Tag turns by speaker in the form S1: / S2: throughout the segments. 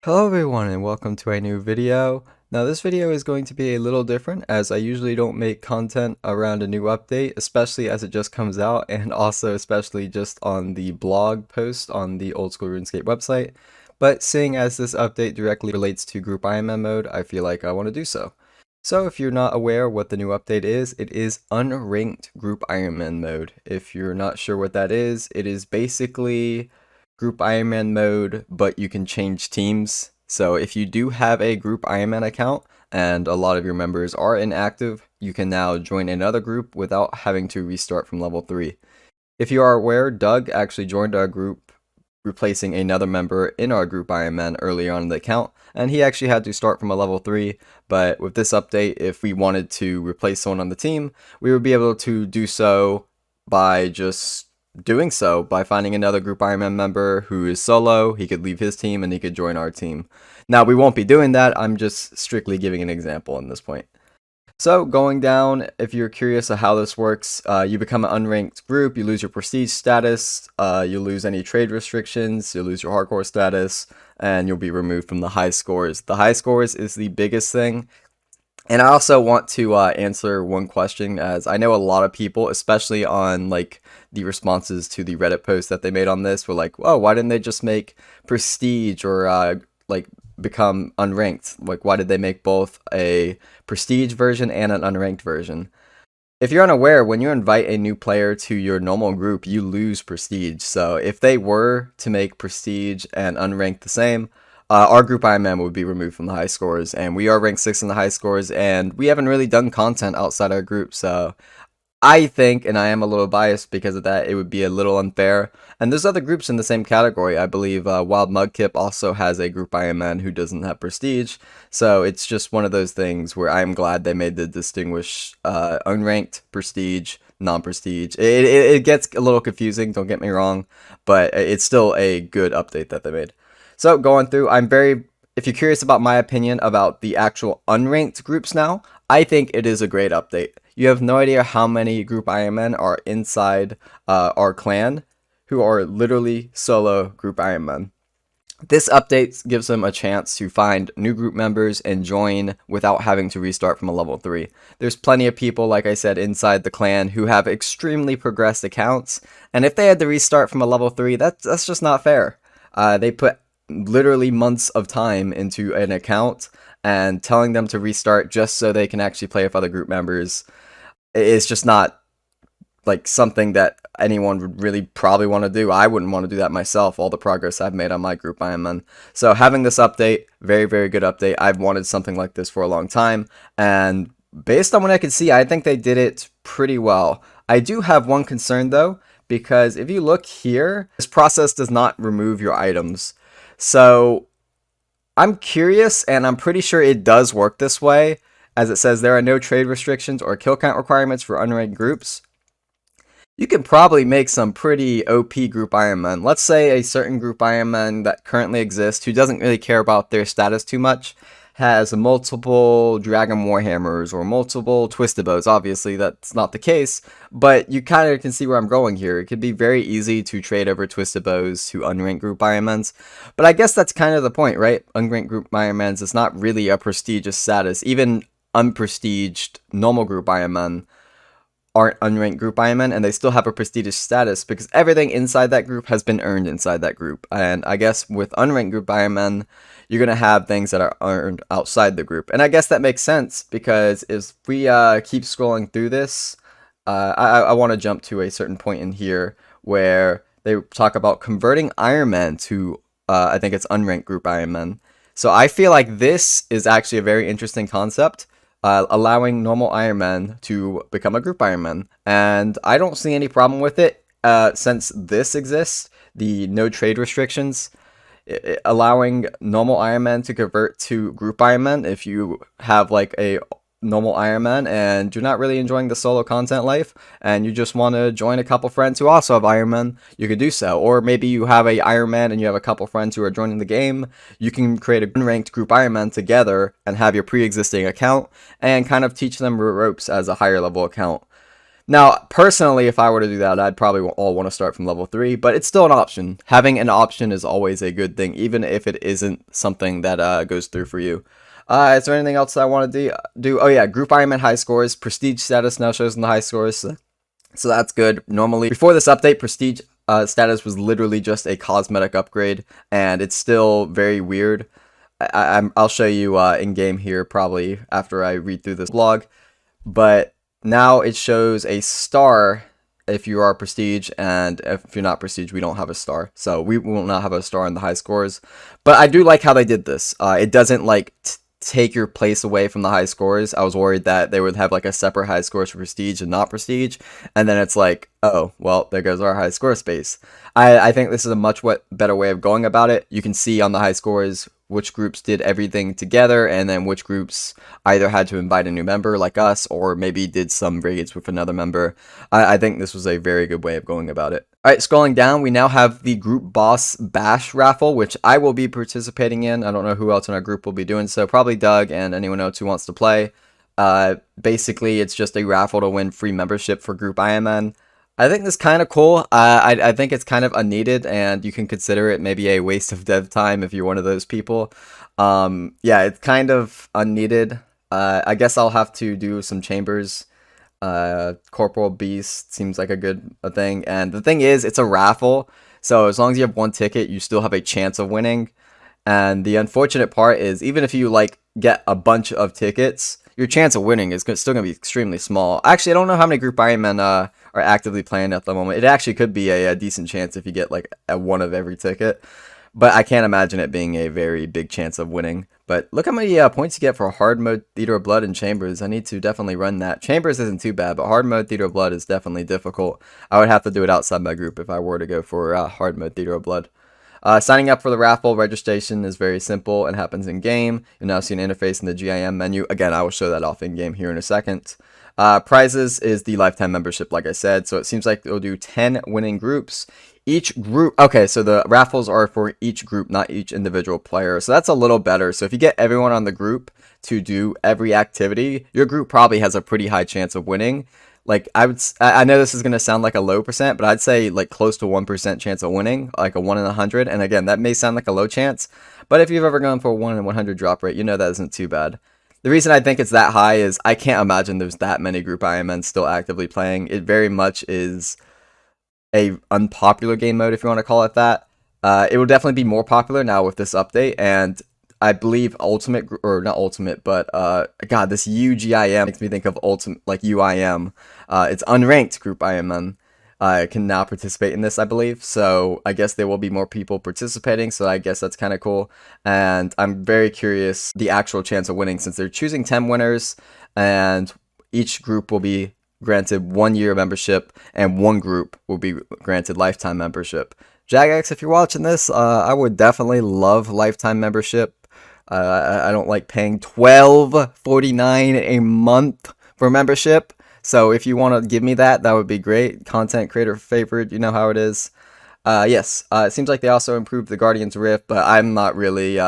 S1: Hello everyone and welcome to a new video. Now this video is going to be a little different as I usually don't make content around a new update, especially as it just comes out and also especially just on the blog post on the Old School RuneScape website. But seeing as this update directly relates to group Ironman mode, I feel like I want to do so. So if you're not aware what the new update is, it is unranked group Ironman mode. If you're not sure what that is, it is basically group Ironman mode, but you can change teams. So if you do have a group Ironman account and a lot of your members are inactive, you can now join another group without having to restart from level 3. If you are aware, Doug actually joined our group, replacing another member in our group Ironman early on in the account, and he actually had to start from a level 3, but with this update, if we wanted to replace someone on the team, we would be able to do so by just doing so by finding another group Ironman member who is solo. He could leave his team and he could join our team. Now we won't be doing that, I'm just strictly giving an example in this point. So going down, if you're curious of how this works, you become an unranked group, you lose your prestige status, you lose any trade restrictions, you lose your hardcore status, and you'll be removed from the high scores. The high scores is the biggest thing. And I also want to answer one question, as I know a lot of people, especially on like the responses to the Reddit post that they made on this, were like, "Oh, why didn't they just make prestige or like become unranked? Like, why did they make both a prestige version and an unranked version?" If you're unaware, when you invite a new player to your normal group, you lose prestige. So if they were to make prestige and unranked the same, our group Ironman would be removed from the high scores, and we are ranked 6 in the high scores, and we haven't really done content outside our group, so I think, and I am a little biased because of that, it would be a little unfair. And there's other groups in the same category. I believe Wild Mudkip also has a group Ironman who doesn't have prestige, so it's just one of those things where I'm glad they made the distinguish unranked, prestige, non-prestige. It gets a little confusing, don't get me wrong, but it's still a good update that they made. So going through, if you're curious about my opinion about the actual unranked groups now, I think it is a great update. You have no idea how many group Ironmen are inside our clan who are literally solo group Ironmen. This update gives them a chance to find new group members and join without having to restart from a level 3. There's plenty of people, like I said, inside the clan who have extremely progressed accounts, and if they had to restart from a level 3, that's just not fair. They put literally months of time into an account, and telling them to restart just so they can actually play with other group members is just not like something that anyone would really probably want to do. I wouldn't want to do that myself, all the progress I've made on my group Ironman. So having this update, very, very good update. I've wanted something like this for a long time, and based on what I could see, I think they did it pretty well. I do have one concern though, because if you look here, this process does not remove your items. So I'm curious, and I'm pretty sure it does work this way, as it says there are no trade restrictions or kill count requirements for unranked groups. You can probably make some pretty OP group Ironman. Let's say a certain group Ironman that currently exists, who doesn't really care about their status too much, has multiple Dragon Warhammers or multiple Twisted Bows. Obviously, that's not the case, but you kind of can see where I'm going here. It could be very easy to trade over Twisted Bows to unranked group Ironmans, but I guess that's kind of the point, right? Unranked group Ironmans is not really a prestigious status. Even unprestiged normal group Ironman aren't unranked group Ironman, and they still have a prestigious status because everything inside that group has been earned inside that group. And I guess with unranked group Ironman, you're going to have things that are earned outside the group. And I guess that makes sense because if we keep scrolling through this, I want to jump to a certain point in here where they talk about converting Ironman to, I think it's unranked group Ironman. So I feel like this is actually a very interesting concept, allowing normal Ironman to become a group Ironman. And I don't see any problem with it since this exists, the no trade restrictions. Allowing normal Ironman to convert to group Ironman if you have like a normal Ironman and you're not really enjoying the solo content life and you just want to join a couple friends who also have Ironman, you could do so. Or maybe you have a Ironman and you have a couple friends who are joining the game, you can create a unranked group Ironman together and have your pre-existing account and kind of teach them ropes as a higher level account. Now, personally, if I were to do that, I'd probably all want to start from level 3, but it's still an option. Having an option is always a good thing, even if it isn't something that goes through for you. Is there anything else I want to do? Oh yeah, Group Ironman high scores. Prestige status now shows in the high scores, so that's good. Normally, before this update, Prestige status was literally just a cosmetic upgrade, and it's still very weird. I'll show you in-game here probably after I read through this blog, but now it shows a star if you are prestige, and if you're not prestige, we don't have a star. So we will not have a star in the high scores. But I do like how they did this. It doesn't like take your place away from the high scores. I was worried that they would have like a separate high scores for prestige and not prestige, and then it's like, oh, well, there goes our high score space. I think this is a much better way of going about it. You can see on the high scores which groups did everything together, and then which groups either had to invite a new member like us, or maybe did some raids with another member. I think this was a very good way of going about it. Alright, scrolling down, we now have the group boss bash raffle, which I will be participating in. I don't know who else in our group will be doing so, probably Doug and anyone else who wants to play. Basically, it's just a raffle to win free membership for Group Ironman. I think this is kind of cool. I think it's kind of unneeded, and you can consider it maybe a waste of dev time if you're one of those people. Yeah, it's kind of unneeded. I guess I'll have to do some chambers. Corporal Beast seems like a good thing, and the thing is, it's a raffle, so as long as you have one ticket, you still have a chance of winning. And the unfortunate part is, even if you like get a bunch of tickets, your chance of winning is still going to be extremely small. Actually, I don't know how many Group Ironmen are actively playing at the moment. It actually could be a decent chance if you get like a one of every ticket, but I can't imagine it being a very big chance of winning. But look how many points you get for hard mode, Theater of Blood, and Chambers. I need to definitely run that. Chambers isn't too bad, but hard mode, Theater of Blood is definitely difficult. I would have to do it outside my group if I were to go for hard mode, Theater of Blood. Signing up for the raffle registration is very simple and happens in game. You'll now see an interface in the GIM menu. Again, I will show that off in game here in a second. Prizes is the lifetime membership, like I said. So it seems like they'll do 10 winning groups. Each group, okay, so the raffles are for each group, not each individual player. So that's a little better. So if you get everyone on the group to do every activity, your group probably has a pretty high chance of winning. Like, I know this is going to sound like a low percent, but I'd say like close to 1% chance of winning, like a 1 in 100. And again, that may sound like a low chance, but if you've ever gone for a 1 in 100 drop rate, you know that isn't too bad. The reason I think it's that high is I can't imagine there's that many Group Ironmen still actively playing. It very much is a unpopular game mode, if you want to call it that. It will definitely be more popular now with this update, and I believe Ultimate, or not Ultimate, but God, this UGIM makes me think of Ultimate, like UIM. It's unranked Group Ironman. Can now participate in this, I believe. So I guess there will be more people participating. So I guess that's kind of cool. And I'm very curious the actual chance of winning, since they're choosing 10 winners, and each group will be granted 1 year membership, and one group will be granted lifetime membership. Jagex, if you're watching this, I would definitely love lifetime membership. I don't like paying $12.49 a month for membership. So if you want to give me that, that would be great. Content creator favorite, you know how it is. Yes, it seems like they also improved the Guardian's Rift, but I'm not really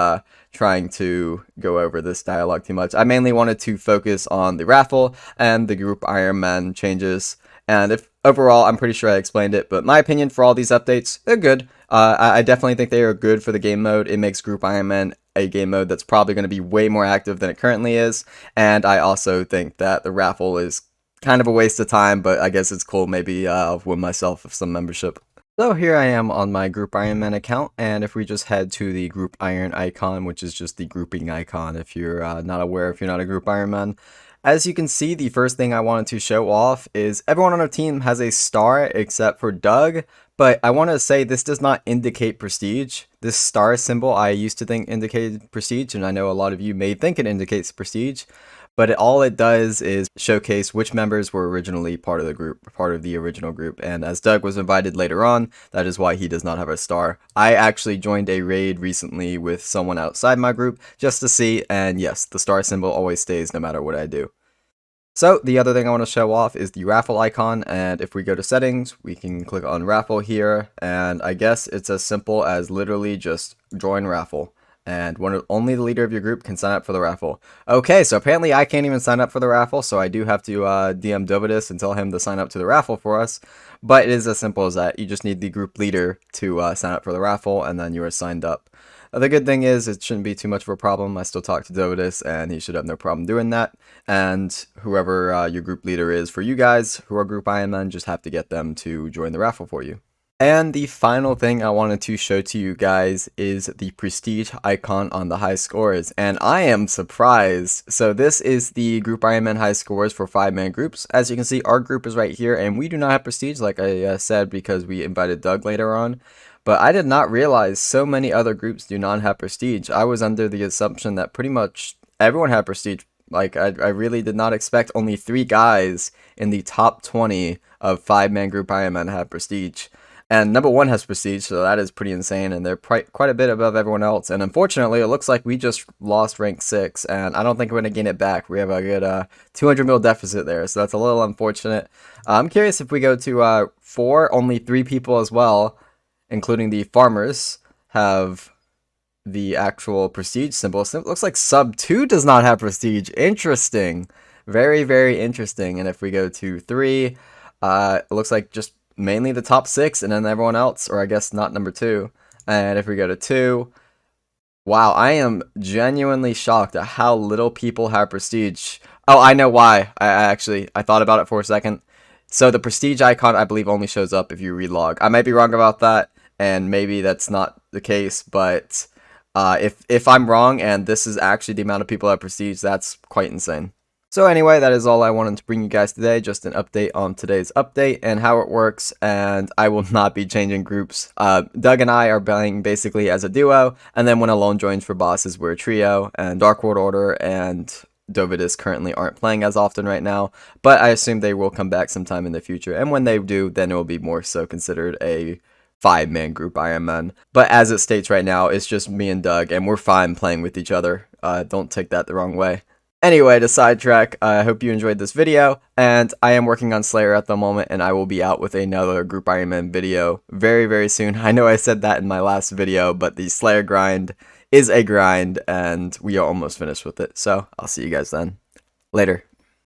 S1: trying to go over this dialogue too much. I mainly wanted to focus on the raffle and the Group Ironman changes. And if overall, I'm pretty sure I explained it, but my opinion for all these updates, they're good. I definitely think they are good for the game mode. It makes Group Ironman a game mode that's probably going to be way more active than it currently is. And I also think that the raffle is kind of a waste of time, but I guess it's cool. Maybe I'll win myself some membership. So here I am on my Group Ironman account, and if we just head to the Group Iron icon, which is just the grouping icon if you're not aware, if you're not a Group Ironman, as you can see, the first thing I wanted to show off is everyone on our team has a star except for Doug, but I want to say this does not indicate prestige. This star symbol I used to think indicated prestige, and I know a lot of you may think it indicates prestige, but all it does is showcase which members were originally part of the group, part of the original group. And as Doug was invited later on, that is why he does not have a star. I actually joined a raid recently with someone outside my group just to see, and yes, the star symbol always stays no matter what I do. So the other thing I want to show off is the raffle icon, and if we go to settings, we can click on raffle here, and I guess it's as simple as literally just join raffle. and only the leader of your group can sign up for the raffle. Okay, so apparently I can't even sign up for the raffle, so I do have to DM Dovidus and tell him to sign up to the raffle for us. But it is as simple as that. You just need the group leader to sign up for the raffle, and then you are signed up. The good thing is it shouldn't be too much of a problem. I still talk to Dovidus, and he should have no problem doing that. And whoever your group leader is for you guys who are Group Ironman, just have to get them to join the raffle for you. And the final thing I wanted to show to you guys is the prestige icon on the high scores. And I am surprised. So this is the Group Ironman high scores for 5-man groups. As you can see, our group is right here, and we do not have prestige, like I said, because we invited Doug later on. But I did not realize so many other groups do not have prestige. I was under the assumption that pretty much everyone had prestige. Like, I really did not expect only 3 guys in the top 20 of 5-man Group Ironman to have prestige. And number 1 has prestige, so that is pretty insane, and they're quite a bit above everyone else. And unfortunately, it looks like we just lost rank 6, and I don't think we're going to gain it back. We have a good 200 mil deficit there, so that's a little unfortunate. I'm curious if we go to 4, only 3 people as well, including the farmers, have the actual prestige symbol. So it looks like sub 2 does not have prestige. Interesting. Very, very interesting. And if we go to 3, it looks like just mainly the top 6 and then everyone else, or I guess not number 2. And if we go to 2, wow, I am genuinely shocked at how little people have prestige. Oh, I know why. I thought about it for a second. So the prestige icon, I believe, only shows up if you relog. I might be wrong about that, and maybe that's not the case, but if I'm wrong and this is actually the amount of people that have prestige, that's quite insane. So anyway, that is all I wanted to bring you guys today, just an update on today's update and how it works, and I will not be changing groups. Doug and I are playing basically as a duo, and then when Alone joins for bosses, we're a trio, and Dark World Order and Dovidus currently aren't playing as often right now, but I assume they will come back sometime in the future, and when they do, then it will be more so considered a 5-man Group Ironman. But as it states right now, it's just me and Doug, and we're fine playing with each other. Don't take that the wrong way. Anyway, to sidetrack, I hope you enjoyed this video, and I am working on Slayer at the moment, and I will be out with another Group Ironman video very, very soon. I know I said that in my last video, but the Slayer grind is a grind, and we are almost finished with it. So, I'll see you guys then. Later.